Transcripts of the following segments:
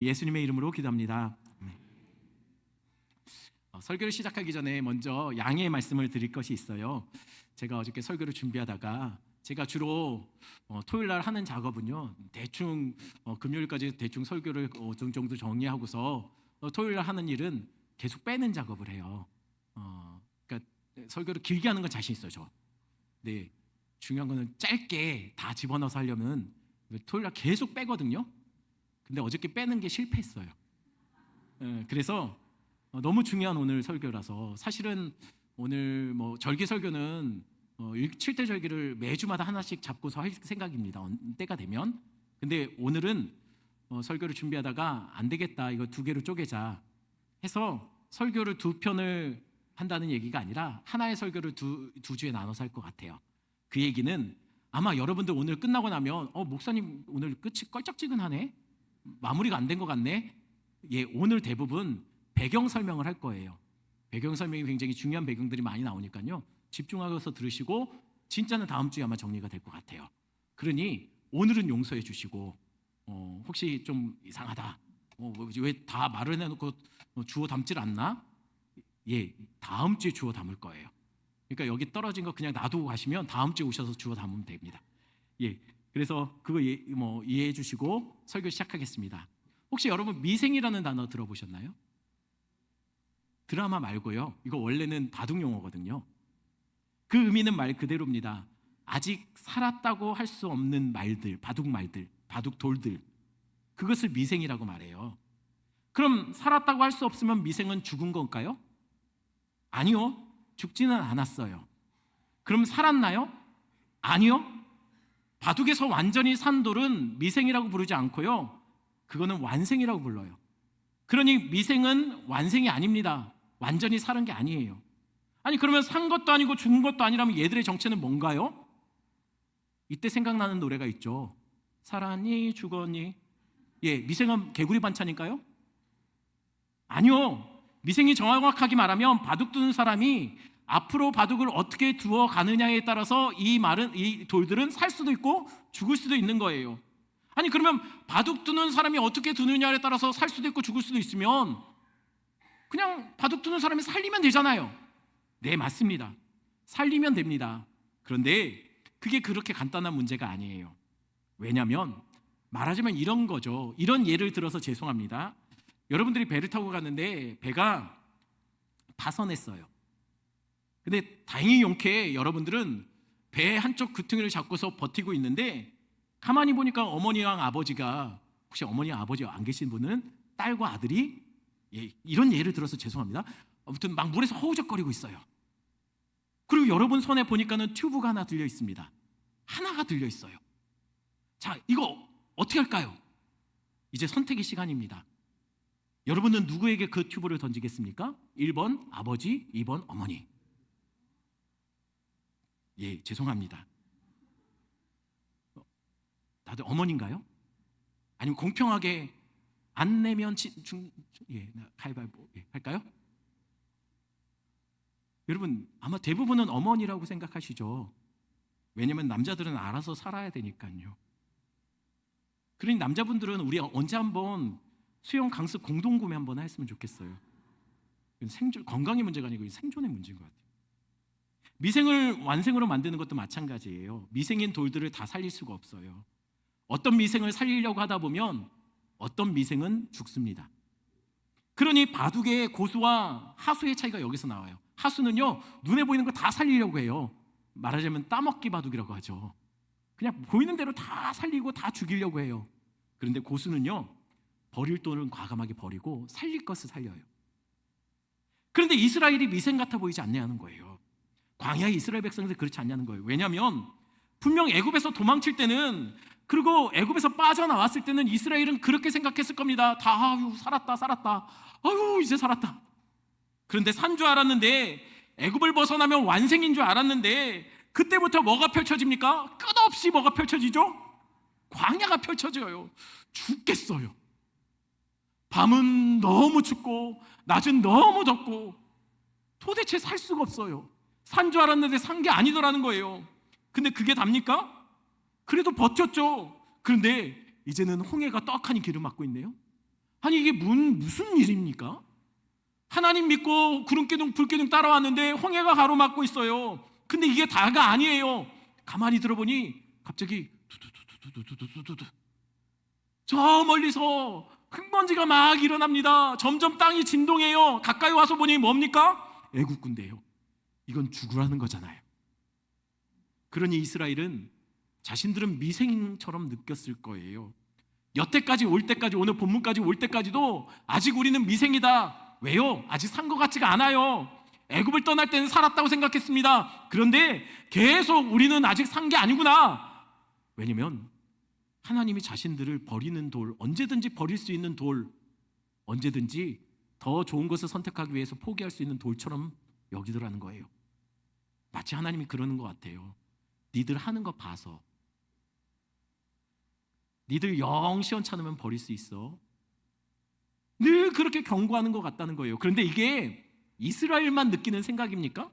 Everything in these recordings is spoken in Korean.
예수님의 이름으로 기도합니다. 설교를 시작하기 전에 먼저 양해의 말씀을 드릴 것이 있어요. 제가 어저께 설교를 준비하다가 제가 주로 토요일 날 하는 작업은요, 대충 금요일까지 대충 설교를 어느 정도 정리하고서 토요일 날 하는 일은 계속 빼는 작업을 해요. 그러니까 설교를 길게 하는 건 자신 있어요, 저. 네, 중요한 거는 짧게 다 집어넣어서 하려면 토요일 날 계속 빼거든요. 근데 어저께 빼는 게 실패했어요. 그래서 너무 중요한 오늘 설교라서 사실은 오늘 절기 설교는 7대 절기를 매주마다 하나씩 잡고서 할 생각입니다. 때가 되면. 근데 오늘은 설교를 준비하다가 안 되겠다, 이거 2개로 쪼개자 해서 설교를 2편을 한다는 얘기가 아니라 하나의 설교를 두 주에 나눠서 할 것 같아요. 그 얘기는 아마 여러분들 오늘 끝나고 나면 목사님 오늘 끝이 껄쩍지근하네, 마무리가 안 된 것 같네. 예, 오늘 대부분 배경 설명을 할 거예요. 배경 설명이 굉장히 중요한 배경들이 많이 나오니까요, 집중하셔서 들으시고 진짜는 다음 주에 아마 정리가 될 것 같아요. 그러니 오늘은 용서해 주시고 혹시 좀 이상하다, 왜 다 말을 해놓고 주워 담질 않나? 예, 다음 주에 주워 담을 거예요. 그러니까 여기 떨어진 거 그냥 놔두고 가시면 다음 주에 오셔서 주워 담으면 됩니다. 예, 그래서 그거 이해해 주시고 설교 시작하겠습니다. 혹시 여러분 미생이라는 단어 들어보셨나요? 드라마 말고요, 이거 원래는 바둑 용어거든요. 그 의미는 말 그대로입니다. 아직 살았다고 할 수 없는 말들, 바둑 말들, 바둑 돌들, 그것을 미생이라고 말해요. 그럼 살았다고 할 수 없으면 미생은 죽은 건가요? 아니요, 죽지는 않았어요. 그럼 살았나요? 아니요. 바둑에서 완전히 산 돌은 미생이라고 부르지 않고요, 그거는 완생이라고 불러요. 그러니 미생은 완생이 아닙니다. 완전히 살은 게 아니에요. 아니, 그러면 산 것도 아니고 죽은 것도 아니라면 얘들의 정체는 뭔가요? 이때 생각나는 노래가 있죠. 살았니 죽었니? 예, 미생은 개구리 반찬일까요? 아니요. 미생이 정확하게 말하면 바둑 두는 사람이 앞으로 바둑을 어떻게 두어 가느냐에 따라서 이 돌들은 살 수도 있고 죽을 수도 있는 거예요. 아니, 그러면 바둑 두는 사람이 어떻게 두느냐에 따라서 살 수도 있고 죽을 수도 있으면 그냥 바둑 두는 사람이 살리면 되잖아요. 네, 맞습니다. 살리면 됩니다. 그런데 그게 그렇게 간단한 문제가 아니에요. 왜냐하면 말하자면 이런 거죠. 이런 예를 들어서 죄송합니다. 여러분들이 배를 타고 갔는데 배가 파선했어요. 근데 다행히 용케 여러분들은 배 한쪽 귀퉁이를 잡고서 버티고 있는데, 가만히 보니까 어머니랑 아버지가, 혹시 어머니와 아버지 안 계신 분은 딸과 아들이, 이런 예를 들어서 죄송합니다. 아무튼 막 물에서 허우적거리고 있어요. 그리고 여러분 손에 보니까는 튜브가 하나 들려 있습니다. 하나가 들려 있어요. 자, 이거 어떻게 할까요? 이제 선택의 시간입니다. 여러분은 누구에게 그 튜브를 던지겠습니까? 1번 아버지, 2번 어머니. 예, 죄송합니다. 다들 어머니인가요? 아니면 공평하게 안 내면 가위바위보 할까요? 여러분 아마 대부분은 어머니라고 생각하시죠. 왜냐면 남자들은 알아서 살아야 되니까요. 그러니 남자분들은 우리 언제 한번 수영 강습 공동구매 한번 했으면 좋겠어요. 건강의 문제가 아니고 생존의 문제인 것 같아요. 미생을 완생으로 만드는 것도 마찬가지예요. 미생인 돌들을 다 살릴 수가 없어요. 어떤 미생을 살리려고 하다 보면 어떤 미생은 죽습니다. 그러니 바둑의 고수와 하수의 차이가 여기서 나와요. 하수는요, 눈에 보이는 거 다 살리려고 해요. 말하자면 따먹기 바둑이라고 하죠. 그냥 보이는 대로 다 살리고 다 죽이려고 해요. 그런데 고수는요, 버릴 돈은 과감하게 버리고 살릴 것을 살려요. 그런데 이스라엘이 미생 같아 보이지 않냐는 거예요. 광야의 이스라엘 백성들 그렇지 않냐는 거예요. 왜냐하면 분명 애굽에서 도망칠 때는, 그리고 애굽에서 빠져나왔을 때는 이스라엘은 그렇게 생각했을 겁니다. 다 살았다. 이제 살았다. 그런데 산 줄 알았는데, 애굽을 벗어나면 완생인 줄 알았는데, 그때부터 뭐가 펼쳐집니까? 끝없이 뭐가 펼쳐지죠? 광야가 펼쳐져요. 죽겠어요. 밤은 너무 춥고 낮은 너무 덥고 도대체 살 수가 없어요. 산 줄 알았는데 산 게 아니더라는 거예요. 근데 그게 답니까? 그래도 버텼죠. 그런데 이제는 홍해가 떡하니 길을 막고 있네요. 아니 이게 무슨 일입니까? 하나님 믿고 구름기둥 불기둥 따라왔는데 홍해가 가로막고 있어요. 근데 이게 다가 아니에요. 가만히 들어보니 갑자기 두두두두두두두두 저 멀리서 흙먼지가 막 일어납니다. 점점 땅이 진동해요. 가까이 와서 보니 뭡니까? 애국 군대예요. 이건 죽으라는 거잖아요. 그러니 이스라엘은 자신들은 미생처럼 느꼈을 거예요. 여태까지 올 때까지, 오늘 본문까지 올 때까지도 아직 우리는 미생이다. 왜요? 아직 산 것 같지가 않아요. 애굽을 떠날 때는 살았다고 생각했습니다. 그런데 계속 우리는 아직 산 게 아니구나. 왜냐면 하나님이 자신들을 버리는 돌, 언제든지 버릴 수 있는 돌, 언제든지 더 좋은 것을 선택하기 위해서 포기할 수 있는 돌처럼 여기더라는 거예요. 마치 하나님이 그러는 것 같아요. 니들 하는 거 봐서 니들 영 시원찮으면 버릴 수 있어. 늘 그렇게 경고하는 것 같다는 거예요. 그런데 이게 이스라엘만 느끼는 생각입니까?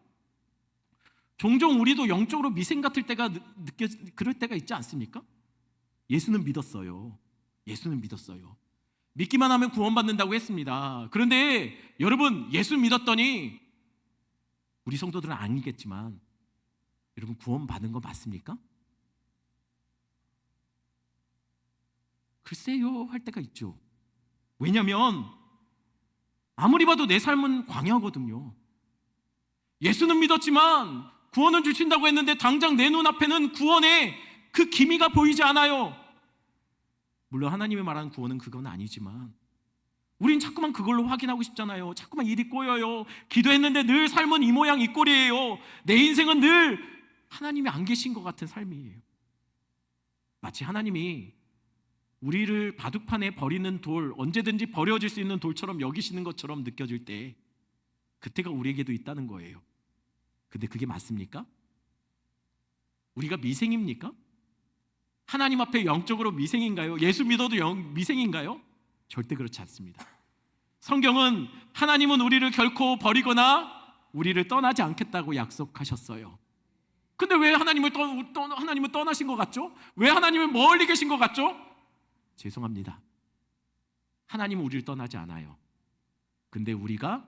종종 우리도 영적으로 미생 같을 때가 그럴 때가 있지 않습니까? 예수는 믿었어요. 예수는 믿었어요. 믿기만 하면 구원받는다고 했습니다. 그런데 여러분, 예수 믿었더니 우리 성도들은 아니겠지만 여러분 구원받은 거 맞습니까? 글쎄요 할 때가 있죠. 왜냐하면 아무리 봐도 내 삶은 광야거든요. 예수는 믿었지만 구원은 주신다고 했는데 당장 내 눈앞에는 구원의 그 기미가 보이지 않아요. 물론 하나님이 말하는 구원은 그건 아니지만 우린 자꾸만 그걸로 확인하고 싶잖아요. 자꾸만 일이 꼬여요. 기도했는데 늘 삶은 이 모양 이 꼴이에요. 내 인생은 늘 하나님이 안 계신 것 같은 삶이에요. 마치 하나님이 우리를 바둑판에 버리는 돌, 언제든지 버려질 수 있는 돌처럼 여기시는 것처럼 느껴질 때 그때가 우리에게도 있다는 거예요. 근데 그게 맞습니까? 우리가 미생입니까? 하나님 앞에 영적으로 미생인가요? 예수 믿어도 미생인가요? 절대 그렇지 않습니다. 성경은 하나님은 우리를 결코 버리거나 우리를 떠나지 않겠다고 약속하셨어요. 근데 왜 하나님은 떠나신 것 같죠? 왜 하나님은 멀리 계신 것 같죠? 죄송합니다. 하나님은 우리를 떠나지 않아요. 근데 우리가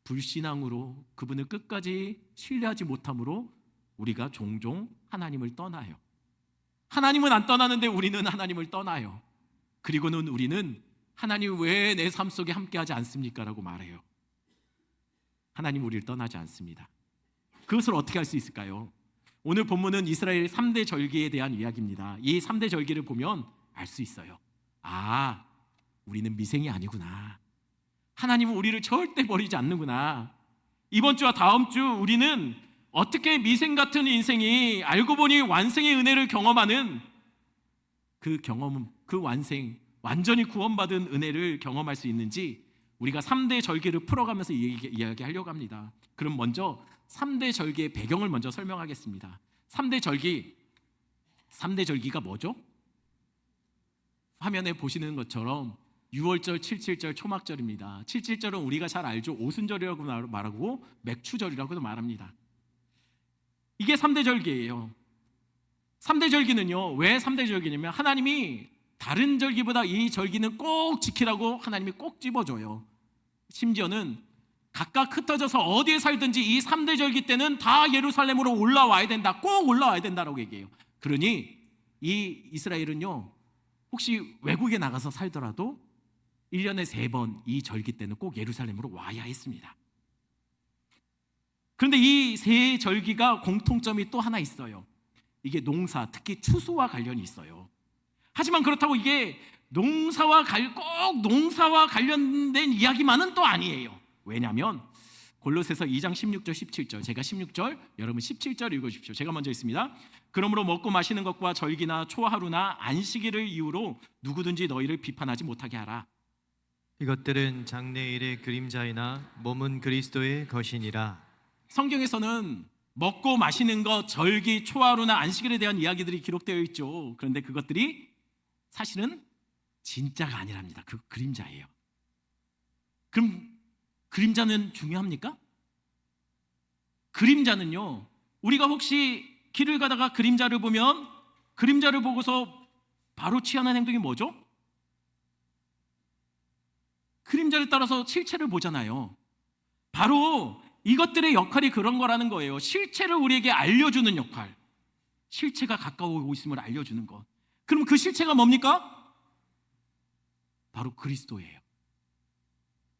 불신앙으로 그분을 끝까지 신뢰하지 못함으로 우리가 종종 하나님을 떠나요. 하나님은 안 떠나는데 우리는 하나님을 떠나요. 그리고는 우리는 하나님 왜 내 삶 속에 함께하지 않습니까? 라고 말해요. 하나님 우리를 떠나지 않습니다. 그것을 어떻게 할 수 있을까요? 오늘 본문은 이스라엘 3대 절기에 대한 이야기입니다. 이 3대 절기를 보면 알 수 있어요. 아, 우리는 미생이 아니구나. 하나님은 우리를 절대 버리지 않는구나. 이번 주와 다음 주 우리는 어떻게 미생 같은 인생이 알고 보니 완생의 은혜를 경험하는 그 경험, 그 완생, 완전히 구원받은 은혜를 경험할 수 있는지 우리가 3대 절기를 풀어가면서 이야기하려고 합니다. 그럼 먼저 3대 절기의 배경을 먼저 설명하겠습니다. 3대 절기가 뭐죠? 화면에 보시는 것처럼 6월절, 7.7절, 초막절입니다. 7.7절은 우리가 잘 알죠. 오순절이라고 말하고 맥추절이라고도 말합니다. 이게 3대 절기예요. 3대 절기는요, 왜 3대 절기냐면 하나님이 다른 절기보다 이 절기는 꼭 지키라고 하나님이 꼭 집어줘요. 심지어는 각각 흩어져서 어디에 살든지 이 3대 절기 때는 다 예루살렘으로 올라와야 된다. 꼭 올라와야 된다라고 얘기해요. 그러니 이 이스라엘은요, 혹시 외국에 나가서 살더라도 1년에 3번 이 절기 때는 꼭 예루살렘으로 와야 했습니다. 그런데 이 세 절기가 공통점이 또 하나 있어요. 이게 농사, 특히 추수와 관련이 있어요. 하지만 그렇다고 이게 꼭 농사와 관련된 이야기만은 또 아니에요. 왜냐하면 골로새서 2장 16절 17절, 제가 16절, 여러분 17절 읽어주십시오. 제가 먼저 읽습니다. 그러므로 먹고 마시는 것과 절기나 초하루나 안식일을 이유로 누구든지 너희를 비판하지 못하게 하라. 이것들은 장래일의 그림자이나 몸은 그리스도의 것이니라. 성경에서는 먹고 마시는 것, 절기, 초하루나 안식일에 대한 이야기들이 기록되어 있죠. 그런데 그것들이 사실은 진짜가 아니랍니다. 그 그림자예요. 그럼 그림자는 중요합니까? 그림자는요, 우리가 혹시 길을 가다가 그림자를 보면 그림자를 보고서 바로 취하는 행동이 뭐죠? 그림자를 따라서 실체를 보잖아요. 바로 이것들의 역할이 그런 거라는 거예요. 실체를 우리에게 알려주는 역할. 실체가 가까워오고 있음을 알려주는 것. 그럼 그 실체가 뭡니까? 바로 그리스도예요.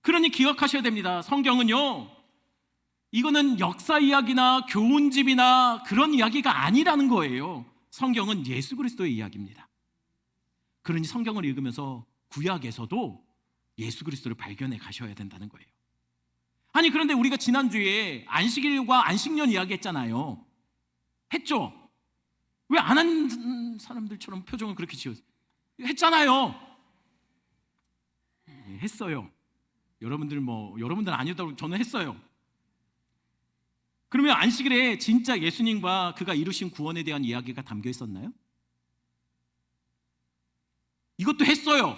그러니 기억하셔야 됩니다. 성경은요, 이거는 역사 이야기나 교훈집이나 그런 이야기가 아니라는 거예요. 성경은 예수 그리스도의 이야기입니다. 그러니 성경을 읽으면서 구약에서도 예수 그리스도를 발견해 가셔야 된다는 거예요. 아니, 그런데 우리가 지난주에 안식일과 안식년 이야기했잖아요. 했죠? 왜 안 한 사람들처럼 표정을 그렇게 지었어요? 했잖아요. 했어요. 여러분들은 아니었다고 저는 했어요. 그러면 안식일에 진짜 예수님과 그가 이루신 구원에 대한 이야기가 담겨 있었나요? 이것도 했어요.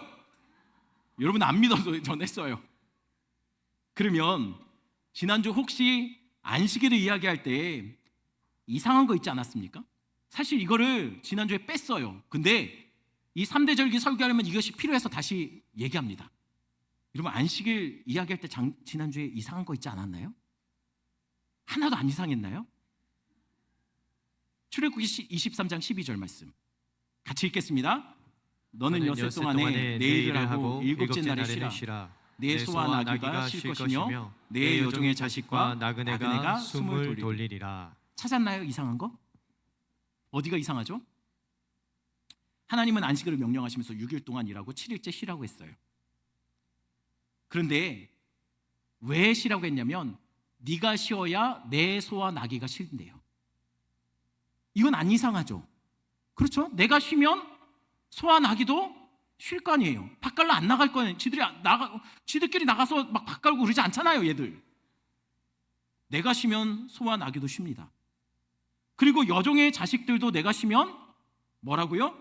여러분 안 믿어도 전 했어요. 그러면 지난주 혹시 안식일을 이야기할 때 이상한 거 있지 않았습니까? 사실 이거를 지난주에 뺐어요. 근데 이 3대 절기 설교하려면 이것이 필요해서 다시 얘기합니다. 여러분 안식일 이야기할 때 지난주에 이상한 거 있지 않았나요? 하나도 안 이상했나요? 출애굽기 23장 12절 말씀 같이 읽겠습니다. 너는 엿새 동안에 내 일을 하고 일곱째 날에 쉬라. 내 소와 나귀가 쉴 것이며 내 여종의 자식과 나그네가 숨을 돌리리라. 찾았나요? 이상한 거? 어디가 이상하죠? 하나님은 안식일을 명령하시면서 6일 동안 일하고 7일째 쉬라고 했어요. 그런데 왜 쉬라고 했냐면 네가 쉬어야 내 소와 나귀가 쉰대요. 이건 안 이상하죠? 그렇죠? 내가 쉬면 소와 나귀도 쉴 거 아니에요. 밭갈러 안 나갈 거예요. 지들끼리 나가서 막 밭 갈고 그러지 않잖아요, 얘들. 내가 쉬면 소와 나귀도 쉽니다. 그리고 여종의 자식들도 내가 쉬면 뭐라고요?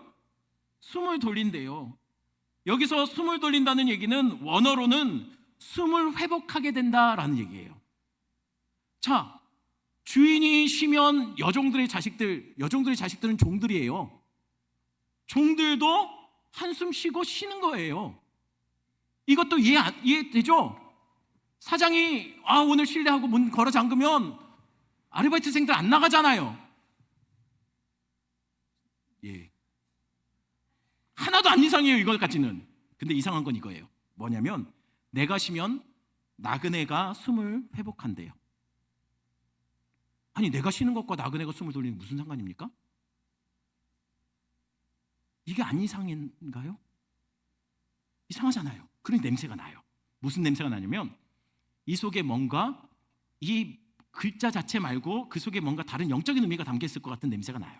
숨을 돌린대요. 여기서 숨을 돌린다는 얘기는 원어로는 숨을 회복하게 된다라는 얘기예요. 자, 주인이 쉬면 여종들의 자식들은 종들이에요. 종들도 한숨 쉬고 쉬는 거예요. 이것도 이해되죠? 사장이 오늘 쉴래 하고 문 걸어 잠그면 아르바이트생들 안 나가잖아요. 예. 하나도 안 이상해요, 이것까지는. 근데 이상한 건 이거예요. 뭐냐면 내가 쉬면 나그네가 숨을 회복한대요. 아니, 내가 쉬는 것과 나그네가 숨을 돌리는 무슨 상관입니까? 이게 안 이상한가요? 이상하잖아요. 그런 냄새가 나요. 무슨 냄새가 나냐면 이 속에 뭔가 이 글자 자체 말고 그 속에 뭔가 다른 영적인 의미가 담겨 있을 것 같은 냄새가 나요.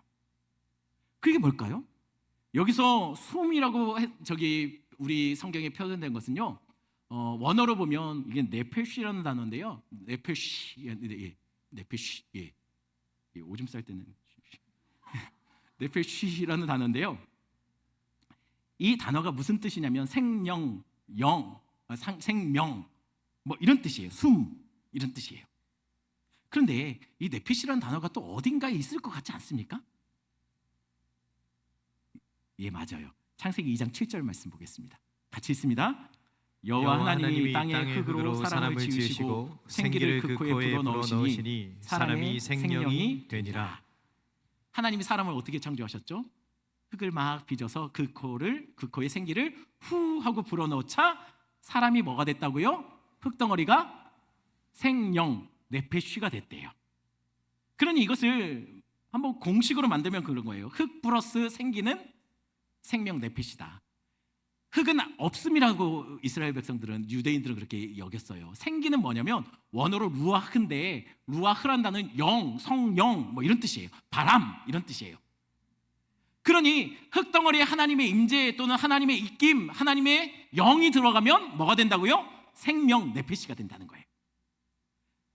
그게 뭘까요? 여기서 숨이라고 우리 성경에 표현된 것은요, 원어로 보면 이게 네페시라는 단어인데요. 네페시, 예. 오줌 쌀 때는 네페시라는 단어인데요. 이 단어가 무슨 뜻이냐면 생명, 생명 뭐 이런 뜻이에요. 숨 이런 뜻이에요. 그런데 이 네페시라는 단어가 또 어딘가에 있을 것 같지 않습니까? 예, 맞아요. 창세기 2장 7절 말씀 보겠습니다. 같이 있습니다. 여호와 하나님이 땅의 흙으로 사람을 지으시고 생기를 그 코에 불어넣으시니 사람이 생명이 되니라. 하나님이 사람을 어떻게 창조하셨죠? 흙을 막 빚어서 그 코에 생기를 후 하고 불어넣자 사람이 뭐가 됐다고요? 흙덩어리가 생명, 네페쉬가 됐대요. 그러니 이것을 한번 공식으로 만들면 그런 거예요. 흙 플러스 생기는 생명, 네페시다. 흙은 없음이라고 이스라엘 백성들은, 유대인들은 그렇게 여겼어요. 생기는 뭐냐면 원어로 루아흐인데 루아흐란 단어는 영, 성령 뭐 이런 뜻이에요. 바람 이런 뜻이에요. 그러니 흙덩어리에 하나님의 임재 또는 하나님의 입김, 하나님의 영이 들어가면 뭐가 된다고요? 생명, 네페시가 된다는 거예요.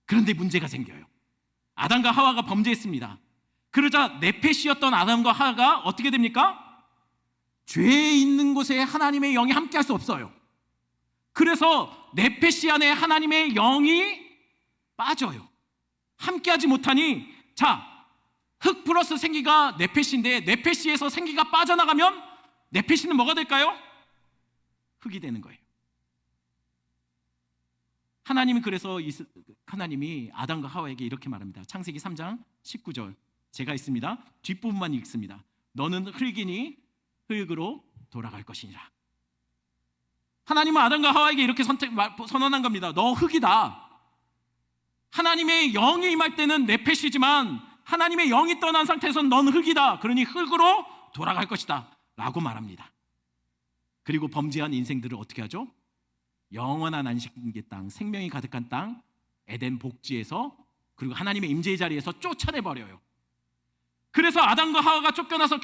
그런데 문제가 생겨요. 아담과 하와가 범죄했습니다. 그러자 네페시였던 아담과 하와가 어떻게 됩니까? 죄에 있는 곳에 하나님의 영이 함께할 수 없어요. 그래서 네페시 안에 하나님의 영이 빠져요. 함께하지 못하니 흙 플러스 생기가 네페시인데 네페시에서 생기가 빠져나가면 네페시는 뭐가 될까요? 흙이 되는 거예요. 하나님이 그래서 하나님이 아담과 하와에게 이렇게 말합니다. 창세기 3장 19절 제가 있습니다. 뒷부분만 읽습니다. 너는 흙이니 흙으로 돌아갈 것이니라. 하나님은 아담과 하와에게 이렇게 선언한 겁니다. 너 흙이다. 하나님의 영이 임할 때는 네페시지만 하나님의 영이 떠난 상태에서는 넌 흙이다. 그러니 흙으로 돌아갈 것이다 라고 말합니다. 그리고 범죄한 인생들을 어떻게 하죠? 영원한 안식의 땅, 생명이 가득한 땅, 에덴 복지에서, 그리고 하나님의 임재의 자리에서 쫓아내버려요. 그래서 아담과 하와가 쫓겨나서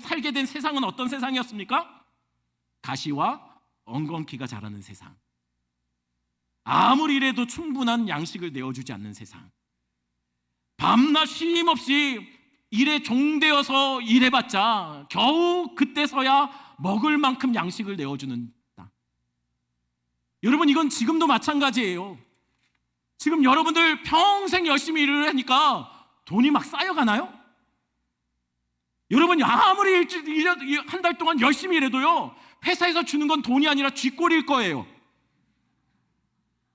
살게 된 세상은 어떤 세상이었습니까? 가시와 엉겅퀴가 자라는 세상, 아무리 일해도 충분한 양식을 내어주지 않는 세상, 밤낮 쉼 없이 일에 종되어서 일해봤자 겨우 그때서야 먹을 만큼 양식을 내어주는 땅. 여러분, 이건 지금도 마찬가지예요. 지금 여러분들 평생 열심히 일을 하니까 돈이 막 쌓여가나요? 여러분이 아무리 한 달 동안 열심히 일해도요, 회사에서 주는 건 돈이 아니라 쥐꼬리일 거예요.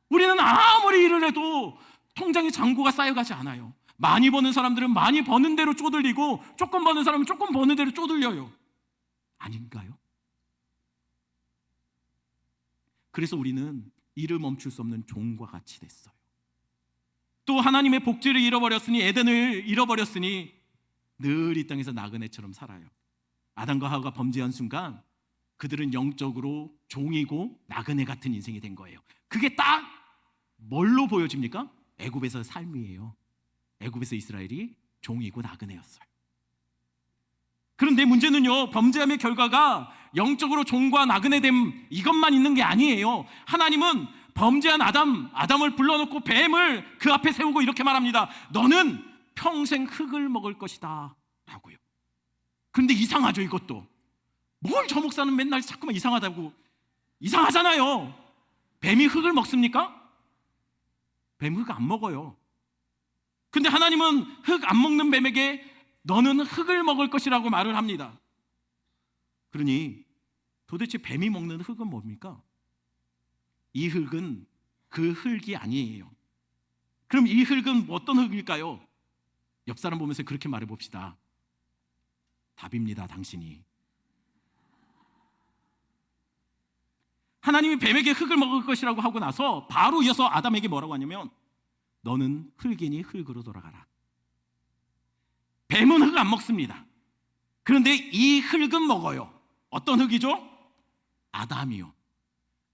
우리는 아무리 일을 해도 통장에 잔고가 쌓여가지 않아요. 많이 버는 사람들은 많이 버는 대로 쪼들리고 조금 버는 사람은 조금 버는 대로 쪼들려요. 아닌가요? 그래서 우리는 일을 멈출 수 없는 종과 같이 됐어요. 또 하나님의 복지를 잃어버렸으니, 에덴을 잃어버렸으니 늘 이 땅에서 나그네처럼 살아요. 아담과 하와가 범죄한 순간 그들은 영적으로 종이고 나그네 같은 인생이 된 거예요. 그게 딱 뭘로 보여집니까? 애굽에서 삶이에요. 애굽에서 이스라엘이 종이고 나그네였어요. 그런데 문제는요, 범죄함의 결과가 영적으로 종과 나그네됨 이것만 있는 게 아니에요. 하나님은 범죄한 아담을 불러놓고 뱀을 그 앞에 세우고 이렇게 말합니다. 너는 평생 흙을 먹을 것이다 라고요. 그런데 이상하죠. 이것도 뭘 저 목사는 맨날 자꾸만 이상하다고. 이상하잖아요. 뱀이 흙을 먹습니까? 뱀 흙 안 먹어요. 근데 하나님은 흙 안 먹는 뱀에게 너는 흙을 먹을 것이라고 말을 합니다. 그러니 도대체 뱀이 먹는 흙은 뭡니까? 이 흙은 그 흙이 아니에요. 그럼 이 흙은 어떤 흙일까요? 옆 사람 보면서 그렇게 말해 봅시다. 답입니다, 당신이. 하나님이 뱀에게 흙을 먹을 것이라고 하고 나서 바로 이어서 아담에게 뭐라고 하냐면 너는 흙이니 흙으로 돌아가라. 뱀은 흙 안 먹습니다. 그런데 이 흙은 먹어요. 어떤 흙이죠? 아담이요.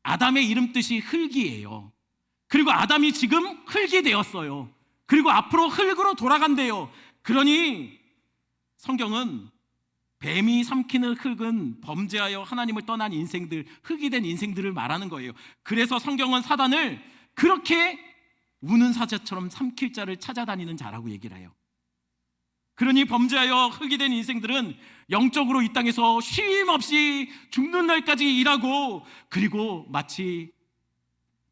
아담의 이름 뜻이 흙이에요. 그리고 아담이 지금 흙이 되었어요. 그리고 앞으로 흙으로 돌아간대요. 그러니 성경은 뱀이 삼키는 흙은 범죄하여 하나님을 떠난 인생들, 흙이 된 인생들을 말하는 거예요. 그래서 성경은 사단을 그렇게 우는 사자처럼 삼킬 자를 찾아다니는 자라고 얘기를 해요. 그러니 범죄하여 흙이 된 인생들은 영적으로 이 땅에서 쉼 없이 죽는 날까지 일하고, 그리고 마치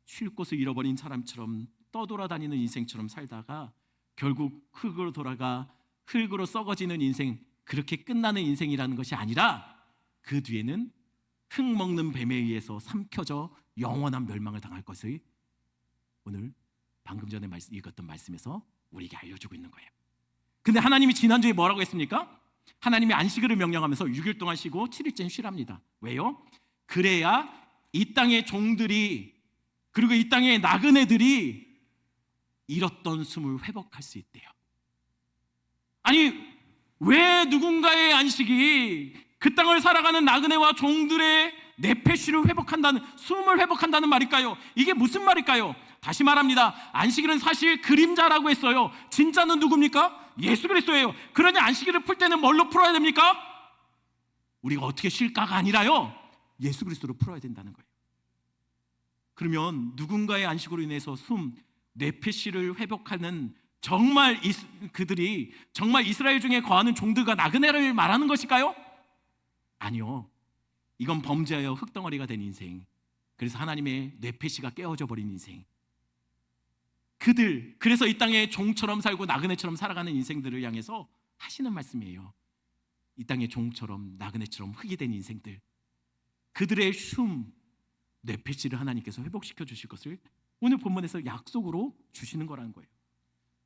쉴 곳을 잃어버린 사람처럼 떠돌아다니는 인생처럼 살다가 결국 흙으로 돌아가 흙으로 썩어지는 인생, 그렇게 끝나는 인생이라는 것이 아니라 그 뒤에는 흙 먹는 뱀에 의해서 삼켜져 영원한 멸망을 당할 것을 오늘 방금 전에 읽었던 말씀에서 우리에게 알려주고 있는 거예요. 근데 하나님이 지난주에 뭐라고 했습니까? 하나님이 안식일을 명령하면서 6일 동안 쉬고 7일째는 쉬랍니다. 왜요? 그래야 이 땅의 종들이, 그리고 이 땅의 나그네들이 잃었던 숨을 회복할 수 있대요. 아니, 왜 누군가의 안식이 그 땅을 살아가는 나그네와 종들의 네페시를 회복한다는, 숨을 회복한다는 말일까요? 이게 무슨 말일까요? 다시 말합니다. 안식일은 사실 그림자라고 했어요. 진짜는 누굽니까? 예수 그리스도예요. 그러니 안식일을 풀 때는 뭘로 풀어야 됩니까? 우리가 어떻게 쉴까가 아니라요, 예수 그리스도로 풀어야 된다는 거예요. 그러면 누군가의 안식으로 인해서 네페시를 회복하는, 정말 그들이 정말 이스라엘 중에 거하는 종들과 나그네를 말하는 것일까요? 아니요. 이건 범죄하여 흙덩어리가 된 인생, 그래서 하나님의 네페시가 깨어져 버린 인생, 그래서 이 땅에 종처럼 살고 나그네처럼 살아가는 인생들을 향해서 하시는 말씀이에요. 이 땅의 종처럼 나그네처럼 흙이 된 인생들, 그들의 뇌폐질을 하나님께서 회복시켜 주실 것을 오늘 본문에서 약속으로 주시는 거라는 거예요.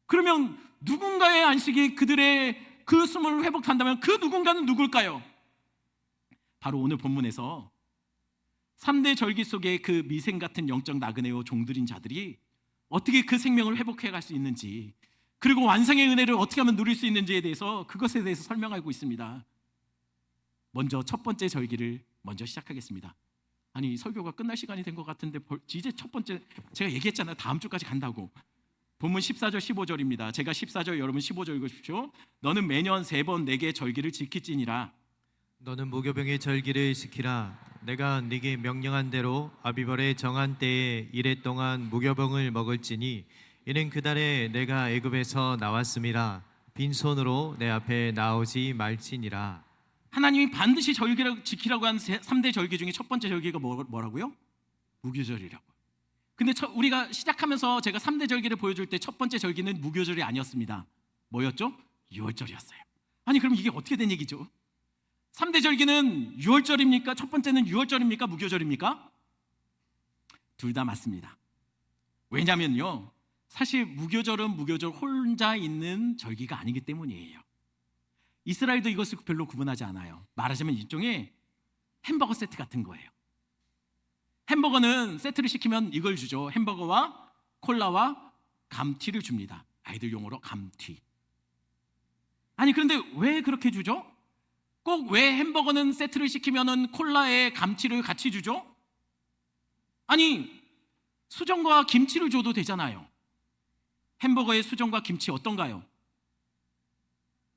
그러면 누군가의 안식이 그들의 그 숨을 회복한다면 그 누군가는 누굴까요? 바로 오늘 본문에서 3대 절기 속에 그 미생 같은 영적 나그네요 종들인 자들이 어떻게 그 생명을 회복해 갈 수 있는지, 그리고 완성의 은혜를 어떻게 하면 누릴 수 있는지에 대해서, 그것에 대해서 설명하고 있습니다. 먼저 첫 번째 절기를 먼저 시작하겠습니다. 아니, 설교가 끝날 시간이 된 것 같은데 이제 첫 번째, 제가 얘기했잖아요, 다음 주까지 간다고. 본문 14절 15절입니다. 제가 14절, 여러분 15절 읽으십시오. 너는 매년 3번 내게 절기를 지킬지니라. 너는 무교병의 절기를 지키라. 내가 네게 명령한 대로 아비벌의 정한 때에 이래 동안 무교병을 먹을지니 이는 그달에 내가 애굽에서 나왔음이라. 빈손으로 내 앞에 나오지 말지니라. 하나님이 반드시 절기를 지키라고 한 3대 절기 중에 첫 번째 절기가 뭐라고요? 무교절이라고. 근데 우리가 시작하면서 제가 3대 절기를 보여줄 때 첫 번째 절기는 무교절이 아니었습니다. 뭐였죠? 유월절이었어요. 아니, 그럼 이게 어떻게 된 얘기죠? 3대 절기는 유월절입니까? 첫 번째는 유월절입니까? 무교절입니까? 둘 다 맞습니다. 왜냐면요, 사실 무교절은 무교절 혼자 있는 절기가 아니기 때문이에요. 이스라엘도 이것을 별로 구분하지 않아요. 말하자면 일종의 햄버거 세트 같은 거예요. 햄버거는 세트를 시키면 이걸 주죠. 햄버거와 콜라와 감튀를 줍니다. 아이들 용어로 감튀. 아니, 그런데 왜 그렇게 주죠? 꼭 왜 햄버거는 세트를 시키면은 콜라에 감튀를 같이 주죠? 아니, 수정과 김치를 줘도 되잖아요. 햄버거에 수정과 김치 어떤가요?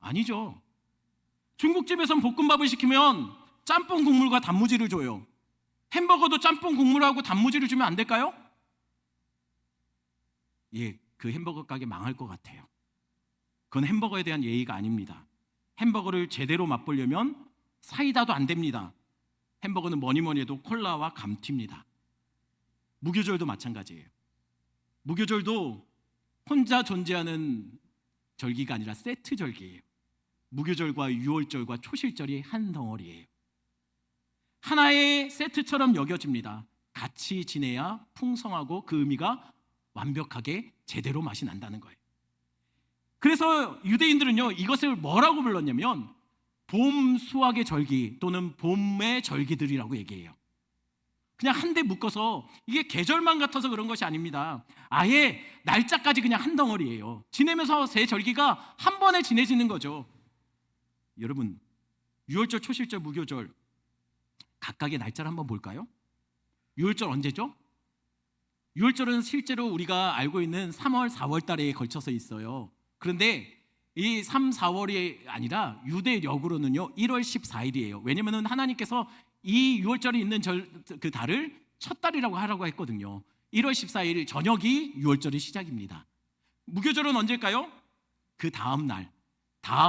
아니죠. 중국집에선 볶음밥을 시키면 짬뽕 국물과 단무지를 줘요. 햄버거도 짬뽕 국물하고 단무지를 주면 안 될까요? 예, 그 햄버거 가게 망할 것 같아요. 그건 햄버거에 대한 예의가 아닙니다. 햄버거를 제대로 맛보려면 사이다도 안 됩니다. 햄버거는 뭐니 해도 콜라와 감튀입니다. 무교절도 마찬가지예요. 무교절도 혼자 존재하는 절기가 아니라 세트 절기예요. 무교절과 유월절과 초실절이 한 덩어리예요. 하나의 세트처럼 여겨집니다. 같이 지내야 풍성하고 그 의미가 완벽하게 제대로 맛이 난다는 거예요. 그래서 유대인들은요, 이것을 뭐라고 불렀냐면 봄 수확의 절기 또는 봄의 절기들이라고 얘기해요. 그냥 한데 묶어서, 이게 계절만 같아서 그런 것이 아닙니다. 아예 날짜까지 그냥 한 덩어리예요. 지내면서 세 절기가 한 번에 지내지는 거죠. 여러분, 유월절, 초실절, 무교절 각각의 날짜를 한번 볼까요? 유월절 언제죠? 유월절은 실제로 우리가 알고 있는 3월, 4월 달에 걸쳐서 있어요. 그런데 이 3, 4월이 아니라 유대력으로는요 1월 14일이에요. 왜냐하면 하나님께서 이 유월절이 있는 그 달을 첫 달이라고 하라고 했거든요. 1월 14일 저녁이 유월절의 시작입니다. 무교절은 언제일까요? 그 다음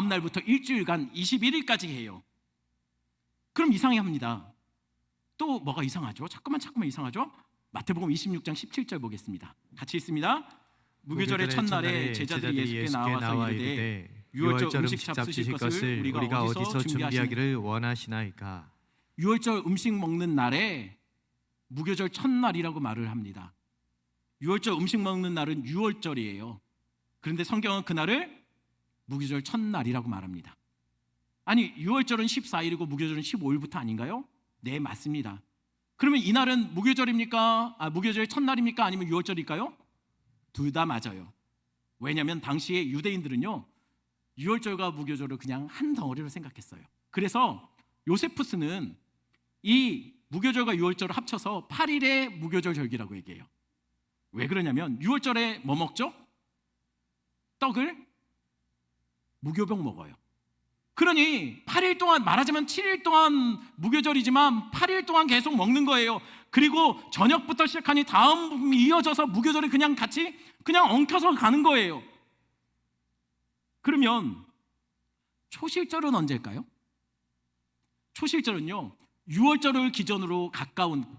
날부터 일주일간 21일까지 해요. 그럼 이상합니다. 또 뭐가 이상하죠? 자꾸만 이상하죠? 마태복음 26장 17절 보겠습니다. 같이 있습니다. 무교절의 첫날에 제자들이 예수께 나와서 이르되 유월절 음식 잡수실 것을 우리가 어디서 준비하기를 원하시나이까? 유월절 음식 먹는 날에 무교절 첫날이라고 말을 합니다. 유월절 음식 먹는 날은 유월절이에요. 그런데 성경은 그날을 무교절 첫날이라고 말합니다. 아니, 유월절은 14일이고 무교절은 15일부터 아닌가요? 네, 맞습니다. 그러면 이날은 무교절입니까? 무교절의 첫날입니까? 아니면 유월절일까요? 둘 다 맞아요. 왜냐하면 당시에 유대인들은요 유월절과 무교절을 그냥 한 덩어리로 생각했어요. 그래서 요세푸스는 이 무교절과 유월절을 합쳐서 8일의 무교절 절기라고 얘기해요. 왜 그러냐면 유월절에 뭐 먹죠? 떡을 무교병 먹어요. 그러니 8일 동안, 말하자면 7일 동안 무교절이지만 8일 동안 계속 먹는 거예요. 그리고 저녁부터 시작하니 다음 이어져서 무교절이 그냥 같이 그냥 엉켜서 가는 거예요. 그러면 초실절은 언제일까요? 초실절은요 6월절을 기준으로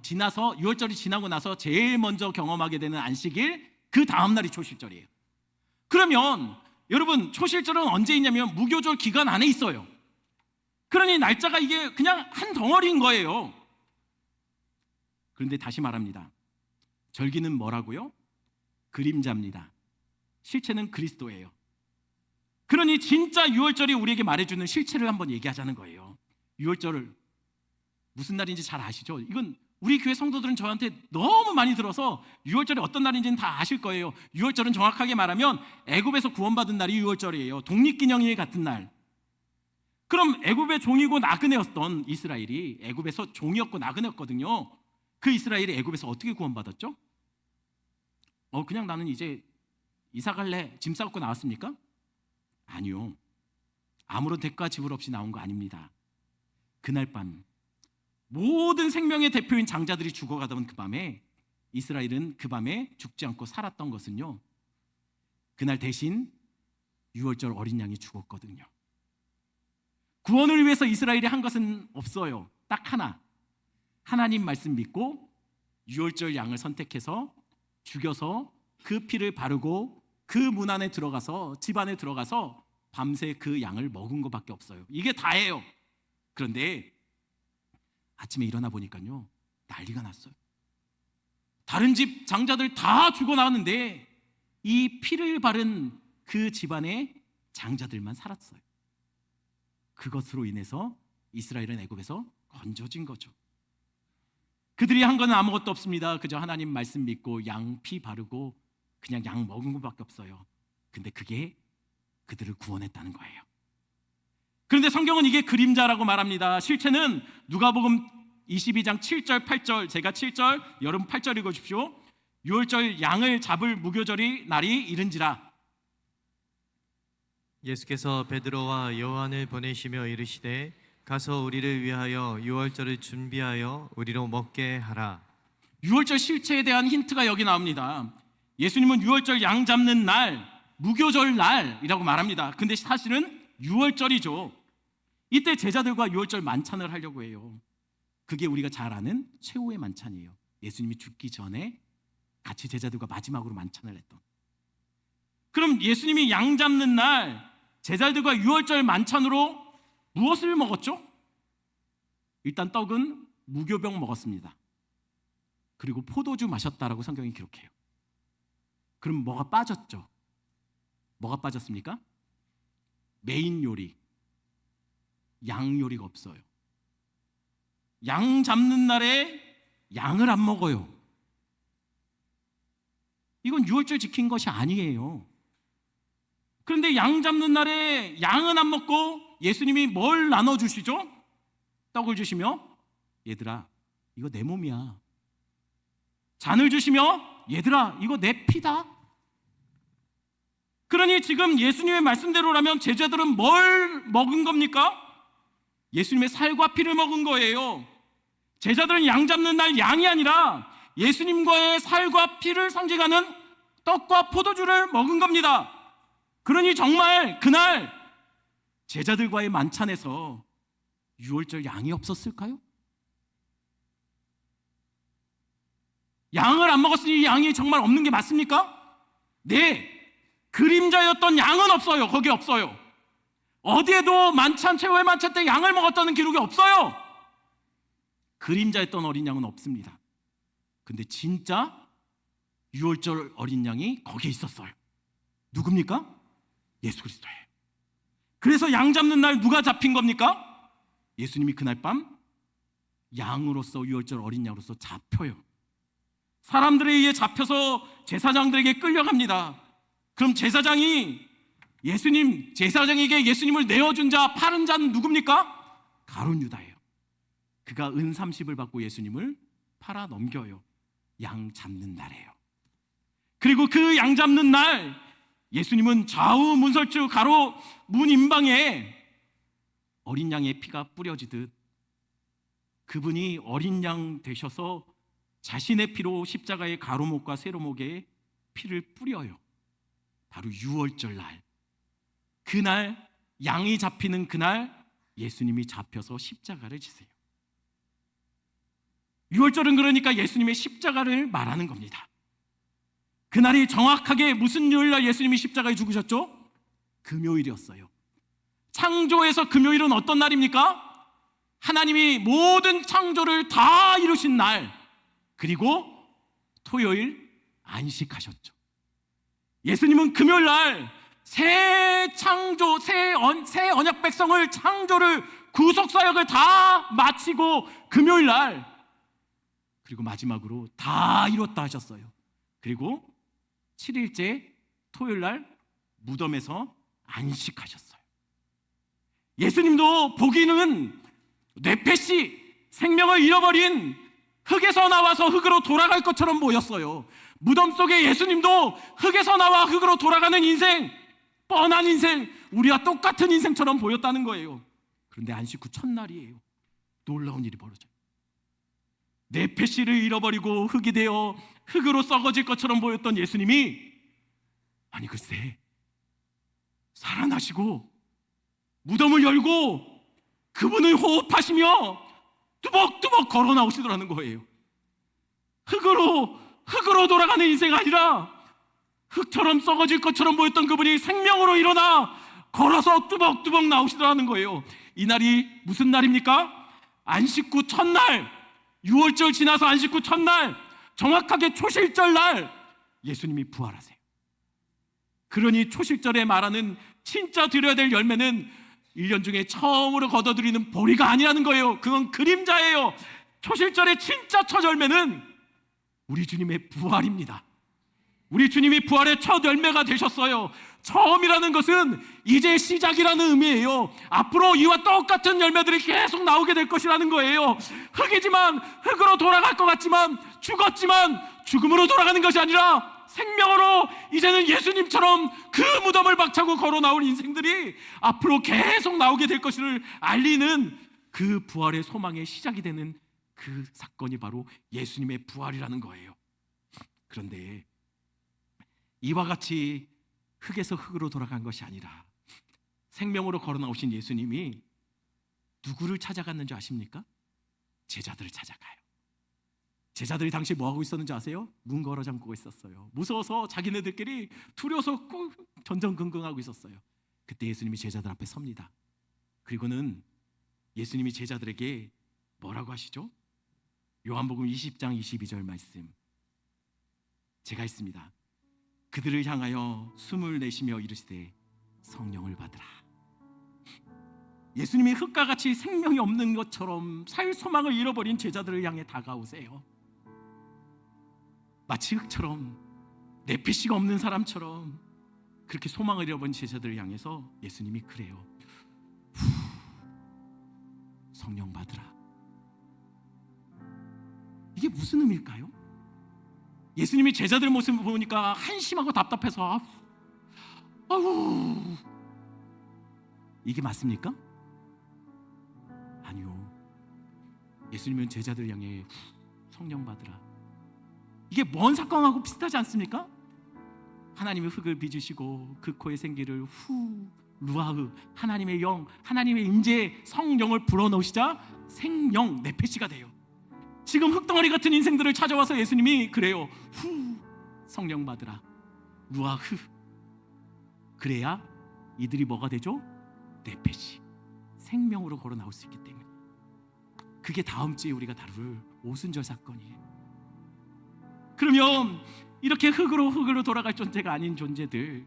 지나서 6월절이 지나고 나서 제일 먼저 경험하게 되는 안식일, 그 다음 날이 초실절이에요. 그러면 여러분, 초실절은 언제 있냐면 무교절 기간 안에 있어요. 그러니 날짜가 이게 그냥 한 덩어리인 거예요. 그런데 다시 말합니다. 절기는 뭐라고요? 그림자입니다. 실체는 그리스도예요. 그러니 진짜 유월절이 우리에게 말해주는 실체를 한번 얘기하자는 거예요. 유월절 무슨 날인지 잘 아시죠? 이건 우리 교회 성도들은 저한테 너무 많이 들어서 유월절이 어떤 날인지는 다 아실 거예요. 유월절은 정확하게 말하면 애굽에서 구원받은 날이 유월절이에요. 독립기념일 같은 날. 그럼 애굽의 종이고 나그네였던 이스라엘이 애굽에서 종이었고 나그네였거든요. 그 이스라엘이 애굽에서 어떻게 구원받았죠? 그냥 나는 이제 이사 갈래 짐 싸고 나왔습니까? 아니요. 아무런 대가 지불 없이 나온 거 아닙니다. 그날 밤 모든 생명의 대표인 장자들이 죽어가던 그 밤에 이스라엘은 그 밤에 죽지 않고 살았던 것은요, 그날 대신 유월절 어린 양이 죽었거든요. 구원을 위해서 이스라엘이 한 것은 없어요. 딱 하나. 하나님 말씀 믿고 유월절 양을 선택해서 죽여서 그 피를 바르고 그 문 안에 들어가서, 집 안에 들어가서 밤새 그 양을 먹은 것밖에 없어요. 이게 다예요. 그런데 아침에 일어나 보니까요, 난리가 났어요. 다른 집 장자들 다 죽어 나왔는데 이 피를 바른 그 집안의 장자들만 살았어요. 그것으로 인해서 이스라엘은 애굽에서 건져진 거죠. 그들이 한 건 아무것도 없습니다. 그저 하나님 말씀 믿고 양 피 바르고 그냥 양 먹은 것밖에 없어요. 근데 그게 그들을 구원했다는 거예요. 그런데 성경은 이게 그림자라고 말합니다. 실체는 누가복음 22장 7절 8절, 제가 7절, 여러분 8절 읽어주십시오. 유월절 양을 잡을 무교절이 날이 이른지라. 예수께서 베드로와 요한을 보내시며 이르시되 가서 우리를 위하여 유월절을 준비하여 우리로 먹게 하라. 유월절 실체에 대한 힌트가 여기 나옵니다. 예수님은 유월절 양 잡는 날, 무교절 날이라고 말합니다. 근데 사실은 유월절이죠. 이때 제자들과 유월절 만찬을 하려고 해요. 그게 우리가 잘 아는 최후의 만찬이에요. 예수님이 죽기 전에 같이 제자들과 마지막으로 만찬을 했던. 그럼 예수님이 양 잡는 날 제자들과 유월절 만찬으로 무엇을 먹었죠? 일단 떡은 무교병 먹었습니다. 그리고 포도주 마셨다라고 성경이 기록해요. 그럼 뭐가 빠졌죠? 뭐가 빠졌습니까? 메인 요리, 양 요리가 없어요. 양 잡는 날에 양을 안 먹어요. 이건 유월절 지킨 것이 아니에요. 그런데 양 잡는 날에 양은 안 먹고 예수님이 뭘 나눠주시죠? 떡을 주시며 얘들아 이거 내 몸이야. 잔을 주시며 얘들아 이거 내 피다. 그러니 지금 예수님의 말씀대로라면 제자들은 뭘 먹은 겁니까? 예수님의 살과 피를 먹은 거예요. 제자들은 양 잡는 날 양이 아니라 예수님과의 살과 피를 상징하는 떡과 포도주를 먹은 겁니다. 그러니 정말 그날 제자들과의 만찬에서 유월절 양이 없었을까요? 양을 안 먹었으니 양이 정말 없는 게 맞습니까? 네, 그림자였던 양은 없어요. 거기 없어요. 어디에도 만찬, 최후의 만찬 때 양을 먹었다는 기록이 없어요. 그림자였던 어린 양은 없습니다. 근데 진짜 유월절 어린 양이 거기에 있었어요. 누굽니까? 예수 그리스도예요. 그래서 양 잡는 날 누가 잡힌 겁니까? 예수님이 그날 밤 양으로서, 유월절 어린 양으로서 잡혀요. 사람들에 의해 잡혀서 제사장들에게 끌려갑니다. 그럼 제사장에게 예수님을 내어준 자, 파는 자는 누굽니까? 가룟 유다예요. 그가 은 30을 받고 예수님을 팔아 넘겨요. 양 잡는 날이에요. 그리고 그 양 잡는 날 예수님은 좌우 문설주 가로 문 임방에 어린 양의 피가 뿌려지듯 그분이 어린 양 되셔서 자신의 피로 십자가의 가로목과 세로목에 피를 뿌려요. 바로 유월절 날, 그날 양이 잡히는 그날 예수님이 잡혀서 십자가를 지세요. 유월절은 그러니까 예수님의 십자가를 말하는 겁니다. 그날이 정확하게 무슨 요일날 예수님이 십자가에 죽으셨죠? 금요일이었어요. 창조에서 금요일은 어떤 날입니까? 하나님이 모든 창조를 다 이루신 날, 그리고 토요일 안식하셨죠. 예수님은 금요일 날 새 창조, 새 언약 백성을 창조를 구속 사역을 다 마치고 금요일 날 그리고 마지막으로 다 이뤘다 하셨어요. 그리고 7일째 토요일 날 무덤에서 안식하셨어요. 예수님도 보기는 뇌폐시, 생명을 잃어버린 흙에서 나와서 흙으로 돌아갈 것처럼 보였어요. 무덤 속에 예수님도 흙에서 나와 흙으로 돌아가는 인생, 뻔한 인생, 우리와 똑같은 인생처럼 보였다는 거예요. 그런데 안식 후 첫날이에요. 놀라운 일이 벌어져요. 뇌폐시를 잃어버리고 흙이 되어 흙으로 썩어질 것처럼 보였던 예수님이 아니 글쎄 살아나시고 무덤을 열고 그분을 호흡하시며 뚜벅뚜벅 걸어 나오시더라는 거예요. 흙으로 돌아가는 인생 아니라 흙처럼 썩어질 것처럼 보였던 그분이 생명으로 일어나 걸어서 뚜벅뚜벅 나오시더라는 거예요. 이날이 무슨 날입니까? 안식 후 첫날, 6월절 지나서 안식 후 첫날, 정확하게 초실절 날 예수님이 부활하세요. 그러니 초실절에 말하는 진짜 드려야 될 열매는 1년 중에 처음으로 거둬들이는 보리가 아니라는 거예요. 그건 그림자예요. 초실절의 진짜 첫 열매는 우리 주님의 부활입니다. 우리 주님이 부활의 첫 열매가 되셨어요. 처음이라는 것은 이제 시작이라는 의미예요. 앞으로 이와 똑같은 열매들이 계속 나오게 될 것이라는 거예요. 흙이지만 흙으로 돌아갈 것 같지만 죽었지만 죽음으로 돌아가는 것이 아니라 생명으로 이제는 예수님처럼 그 무덤을 박차고 걸어 나올 인생들이 앞으로 계속 나오게 될 것을 알리는 그 부활의 소망의 시작이 되는 그 사건이 바로 예수님의 부활이라는 거예요. 그런데 이와 같이 흙에서 흙으로 돌아간 것이 아니라 생명으로 걸어 나오신 예수님이 누구를 찾아갔는지 아십니까? 제자들을 찾아가요. 제자들이 당시 뭐 하고 있었는지 아세요? 문 걸어 잠그고 있었어요. 무서워서 자기네들끼리 두려워서 꼭 전전긍긍하고 있었어요. 그때 예수님이 제자들 앞에 섭니다. 그리고는 예수님이 제자들에게 뭐라고 하시죠? 요한복음 20장 22절 말씀 제가 있습니다. 그들을 향하여 숨을 내쉬며 이르시되 성령을 받으라. 예수님이 흙과 같이 생명이 없는 것처럼 살 소망을 잃어버린 제자들을 향해 다가오세요. 마치 흙처럼 뇌피씨가 없는 사람처럼 그렇게 소망을 잃어버린 제자들을 향해서 예수님이 그래요. 성령 받으라. 이게 무슨 의미일까요? 예수님이 제자들 모습을 보니까 한심하고 답답해서 아우 이게 맞습니까? 아니요. 예수님은 제자들 향해 성령 받으라. 이게 뭔 사건하고 비슷하지 않습니까? 하나님이 흙을 빚으시고 그 코에 생기를 루아흐 하나님의 영, 하나님의 임재 성령을 불어넣으시자 생명 네페시가 돼요. 지금 흙덩어리 같은 인생들을 찾아와서 예수님이 그래요. 성령 받으라. 루아흐. 그래야 이들이 뭐가 되죠? 네페시. 생명으로 걸어 나올 수 있기 때문에. 그게 다음 주에 우리가 다룰 오순절 사건이에요. 그러면 이렇게 흙으로 돌아갈 존재가 아닌 존재들,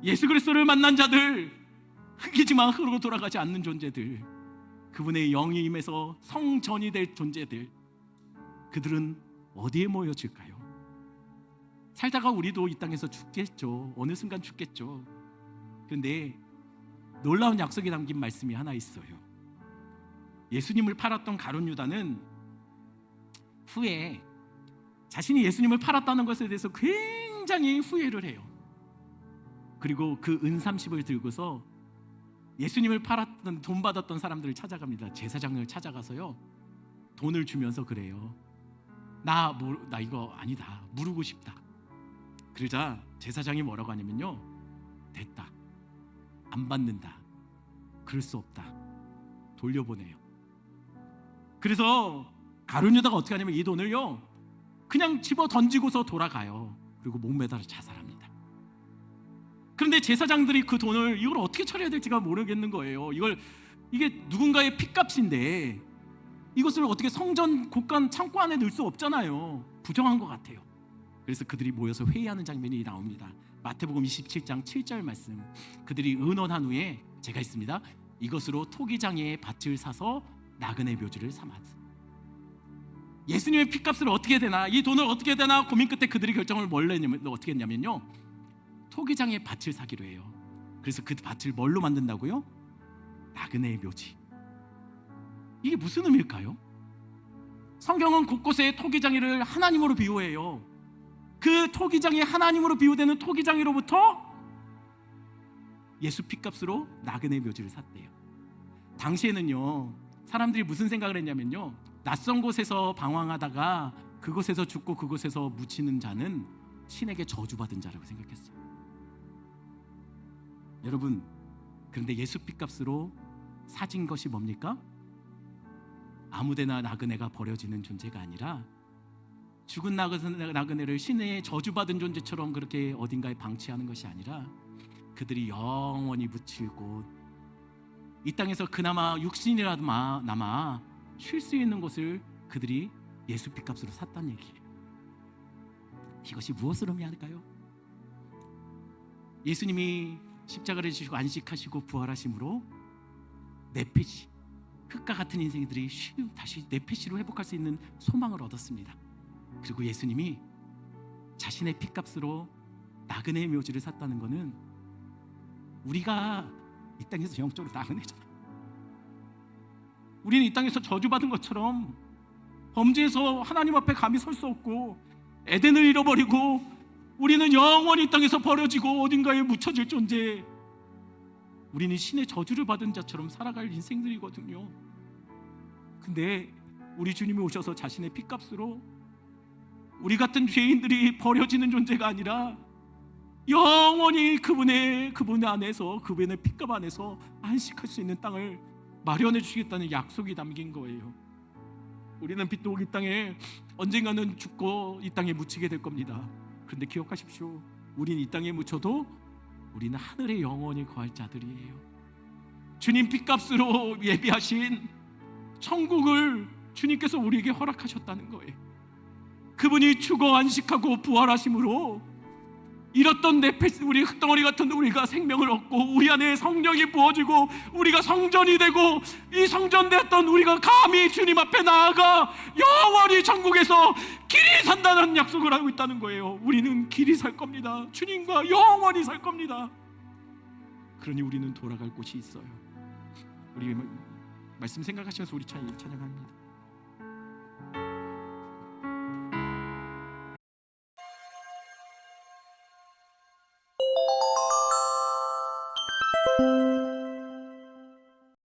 예수 그리스도를 만난 자들, 흙이지만 흙으로 돌아가지 않는 존재들, 그분의 영이 임해서 성전이 될 존재들, 그들은 어디에 모여질까요? 살다가 우리도 이 땅에서 죽겠죠. 어느 순간 죽겠죠. 그런데 놀라운 약속이 담긴 말씀이 하나 있어요. 예수님을 팔았던 가룟 유다는 후에 자신이 예수님을 팔았다는 것에 대해서 굉장히 후회를 해요. 그리고 그 은 30을 들고서 예수님을 팔았던 돈 받았던 사람들을 찾아갑니다. 제사장을 찾아가서요 돈을 주면서 그래요. 나 이거 아니다. 물르고 싶다. 그러자 제사장이 뭐라고 하냐면요, 됐다. 안 받는다. 그럴 수 없다. 돌려보내요. 그래서 가룟 유다가 어떻게 하냐면 이 돈을요 그냥 집어 던지고서 돌아가요. 그리고 목매달아 자살합니다. 그런데 제사장들이 그 돈을 이걸 어떻게 처리해야 될지가 모르겠는 거예요. 이게 누군가의 핏값인데 이것을 어떻게 성전 곳간 창고 안에 넣을 수 없잖아요. 부정한 것 같아요. 그래서 그들이 모여서 회의하는 장면이 나옵니다. 마태복음 27장 7절 말씀. 그들이 의논한 후에 제가 있습니다. 이것으로 토기장에 밭을 사서 나그네 묘지를 삼았다. 예수님의 피값을 어떻게 해야 되나, 이 돈을 어떻게 해야 되나 고민 끝에 그들이 결정을 어떻게 했냐면요, 토기장에 밭을 사기로 해요. 그래서 그 밭을 뭘로 만든다고요? 나그네의 묘지. 이게 무슨 의미일까요? 성경은 곳곳에 토기장이를 하나님으로 비유해요. 그 토기장이 하나님으로 비유되는 토기장이로부터 예수 피값으로 나그네 묘지를 샀대요. 당시에는요, 사람들이 무슨 생각을 했냐면요, 낯선 곳에서 방황하다가 그곳에서 죽고 그곳에서 묻히는 자는 신에게 저주받은 자라고 생각했어요. 여러분, 그런데 예수 피값으로 사진 것이 뭡니까? 아무데나 나그네가 버려지는 존재가 아니라 죽은 나그네를 신의 저주받은 존재처럼 그렇게 어딘가에 방치하는 것이 아니라 그들이 영원히 묻힐 곳, 이 땅에서 그나마 육신이라도 남아 쉴 수 있는 곳을 그들이 예수 피값으로 샀다는 얘기예요. 이것이 무엇을 의미할까요? 예수님이 십자가를 지시고 안식하시고 부활하심으로 네페시, 흙과 같은 인생들이 다시 네페시로 회복할 수 있는 소망을 얻었습니다. 그리고 예수님이 자신의 피값으로 나그네의 묘지를 샀다는 것은 우리가 이 땅에서 영적으로 나그네잖아. 우리는 이 땅에서 저주받은 것처럼 범죄에서 하나님 앞에 감히 설 수 없고 에덴을 잃어버리고 우리는 영원히 이 땅에서 버려지고 어딘가에 묻혀질 존재, 우리는 신의 저주를 받은 자처럼 살아갈 인생들이거든요. 근데 우리 주님이 오셔서 자신의 피값으로 우리 같은 죄인들이 버려지는 존재가 아니라 영원히 그분 안에서, 그분의 피값 안에서 안식할 수 있는 땅을 마련해 주시겠다는 약속이 담긴 거예요. 우리는 빛도 이 땅에 언젠가는 죽고 이 땅에 묻히게 될 겁니다. 그런데 기억하십시오. 우리는 이 땅에 묻혀도 우리는 하늘에 영원히 거할 자들이에요. 주님 피값으로 예비하신 천국을 주님께서 우리에게 허락하셨다는 거예요. 그분이 죽어 안식하고 부활하심으로 잃었던 우리 흙덩어리 같은 우리가 생명을 얻고 우리 안에 성령이 부어지고 우리가 성전이 되고 이 성전되었던 우리가 감히 주님 앞에 나아가 영원히 천국에서 길이 산다는 약속을 하고 있다는 거예요. 우리는 길이 살 겁니다. 주님과 영원히 살 겁니다. 그러니 우리는 돌아갈 곳이 있어요. 우리 말씀 생각하시면서 우리 찬양합니다.